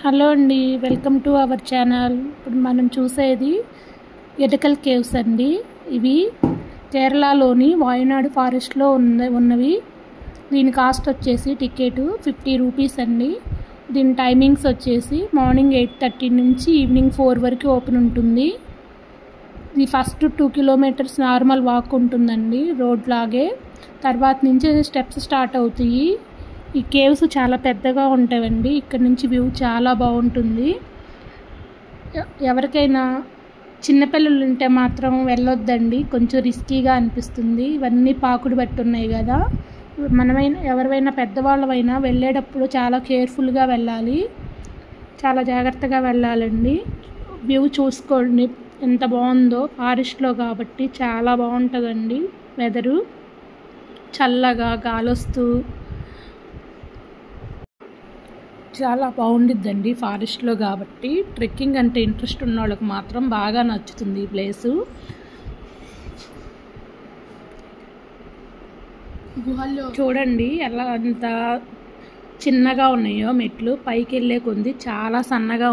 Hello అండి, welcome to our channel. ఇప్పుడు మనం చూసేది ఎటకల్ కేవ్స్ అండి. ఇవి కేరళలోని వాయనాడు ఫారెస్ట్లో ఉన్నవి. దీని కాస్ట్ వచ్చేసి టికెట్ 50 రూపీస్ అండి. దీని టైమింగ్స్ వచ్చేసి మార్నింగ్ 8:30 నుంచి ఈవినింగ్ 4 వరకు ఓపెన్ ఉంటుంది. ఇది ఫస్ట్ 2 కిలోమీటర్స్ నార్మల్ వాక్ ఉంటుందండి, రోడ్ లాగే. తర్వాత నుంచి స్టెప్స్ స్టార్ట్ అవుతాయి. ఈ కేవ్స్ చాలా పెద్దగా ఉంటాయండి. ఇక్కడ నుంచి వ్యూ చాలా బాగుంటుంది. ఎవరికైనా చిన్నపిల్లలు ఉంటే మాత్రం వెళ్ళొద్దండి, కొంచెం రిస్కీగా అనిపిస్తుంది. ఇవన్నీ పాకుడు బట్టి ఉన్నాయి కదా. ఎవరైనా పెద్దవాళ్ళమైనా వెళ్ళేటప్పుడు చాలా కేర్ఫుల్గా వెళ్ళాలి, చాలా జాగ్రత్తగా వెళ్ళాలండి. వ్యూ చూసుకోండి ఎంత బాగుందో. ఫారెస్ట్లో కాబట్టి చాలా బాగుంటుందండి. వెదరు చల్లగా గాలొస్తూ చాలా బాగుండిద్దండి ఫారెస్ట్లో కాబట్టి. ట్రెక్కింగ్ అంటే ఇంట్రెస్ట్ ఉన్న వాళ్ళకి మాత్రం బాగా నచ్చుతుంది ఈ ప్లేసు. గుహల్లో చూడండి ఎలా అంత చిన్నగా ఉన్నాయో మెట్లు. పైకి వెళ్ళే కొద్ది చాలా సన్నగా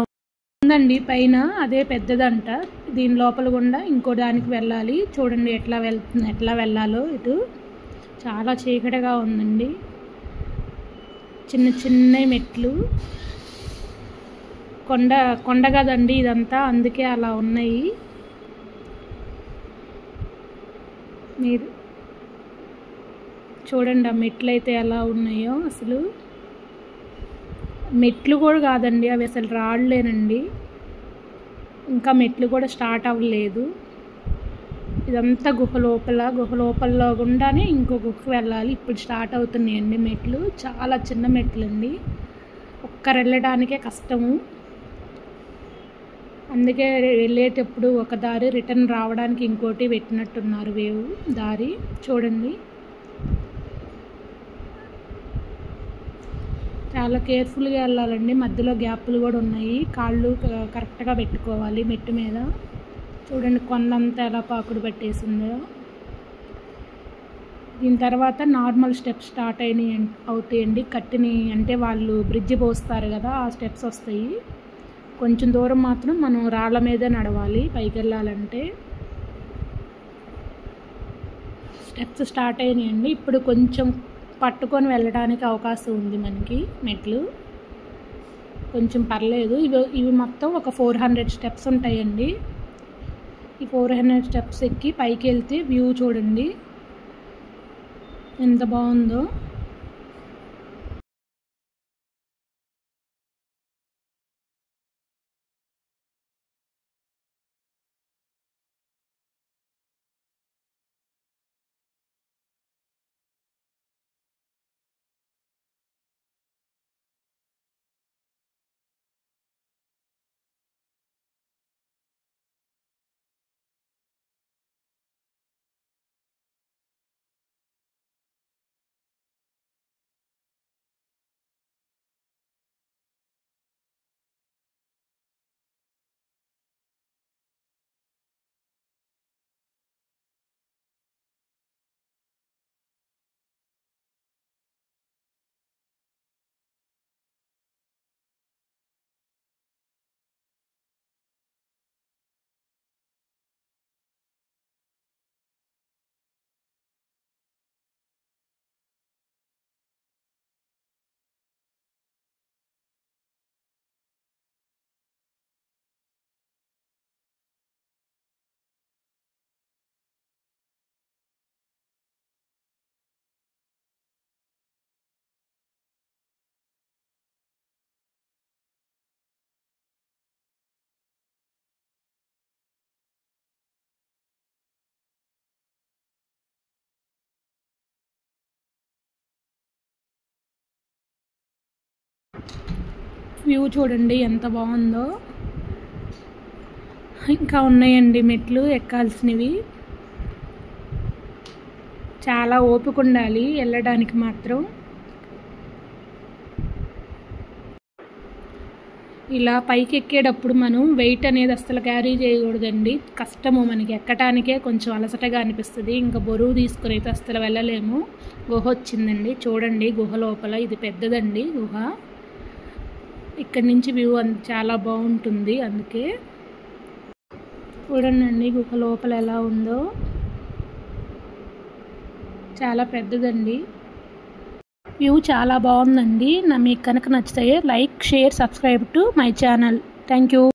ఉందండి పైన, అదే పెద్దదంట. దీని లోపల గుండా ఇంకో దానికి వెళ్ళాలి. చూడండి ఎట్లా వెళ్ళాలో. ఇటు చాలా చీకటిగా ఉందండి, చిన్న చిన్న మెట్లు. కొండ కదండి ఇదంతా, అందుకే అలా ఉన్నాయి. మీరు చూడండి ఆ మెట్లు అయితే ఎలా ఉన్నాయో. అసలు మెట్లు కూడా కాదండి, అవి అసలు రాళ్ళేనండి. ఇంకా మెట్లు కూడా స్టార్ట్ అవ్వలేదు. ఇదంతా గుహ లోపల గుండానే ఇంకో గుహకు వెళ్ళాలి. ఇప్పుడు స్టార్ట్ అవుతున్నాయండి మెట్లు. చాలా చిన్న మెట్లు అండి, ఒక్కరు వెళ్ళడానికే కష్టము. అందుకే వెళ్ళేటప్పుడు ఒక దారి, రిటర్న్ రావడానికి ఇంకోటి పెట్టినట్టున్నారు వేవ్ దారి. చూడండి చాలా కేర్ఫుల్గా వెళ్ళాలండి. మధ్యలో గ్యాప్లు కూడా ఉన్నాయి, కాళ్ళు కరెక్ట్గా పెట్టుకోవాలి మెట్టు మీద. చూడండి కొండంతా ఎలా పాకుడు పట్టేసిందో. దీని తర్వాత నార్మల్ స్టెప్స్ స్టార్ట్ అవుతాయండి. కట్టిని అంటే వాళ్ళు బ్రిడ్జి పోస్తారు కదా, ఆ స్టెప్స్ వస్తాయి. కొంచెం దూరం మాత్రం మనం రాళ్ళ మీదే నడవాలి పైకి వెళ్ళాలంటే. స్టెప్స్ స్టార్ట్ అయినాయండి. ఇప్పుడు కొంచెం పట్టుకొని వెళ్ళడానికి అవకాశం ఉంది మనకి మెట్లు. కొంచెం పర్లేదు. ఇవి మొత్తం ఒక 400 స్టెప్స్ ఉంటాయండి. ఈ 400 స్టెప్స్ ఎక్కి పైకి వెళ్తే వ్యూ చూడండి ఎంత బాగుందో. వ్యూ చూడండి ఎంత బాగుందో. ఇంకా ఉన్నాయండి మెట్లు ఎక్కాల్సినవి. చాలా ఓపిక ఉండాలి వెళ్ళడానికి మాత్రం. ఇలా పైకి ఎక్కేటప్పుడు మనం వెయిట్ అనేది అస్సలు క్యారీ చేయకూడదండి. కష్టము, మనకి ఎక్కడానికే కొంచెం అలసటగా అనిపిస్తుంది. ఇంకా బరువు తీసుకుని అయితే అస్సలు వెళ్ళలేము. గుహ వచ్చిందండి చూడండి. గుహ లోపల ఇది పెద్దదండి గుహ. ఇక్కడ నుంచి వ్యూ చాలా బాగుంటుంది. అందుకే చూడండి గుహ లోపల ఎలా ఉందో, చాలా పెద్దదండి. వ్యూ చాలా బాగుందండి. మీకు కనుక నచ్చితే like, share, subscribe to my channel. Thank you.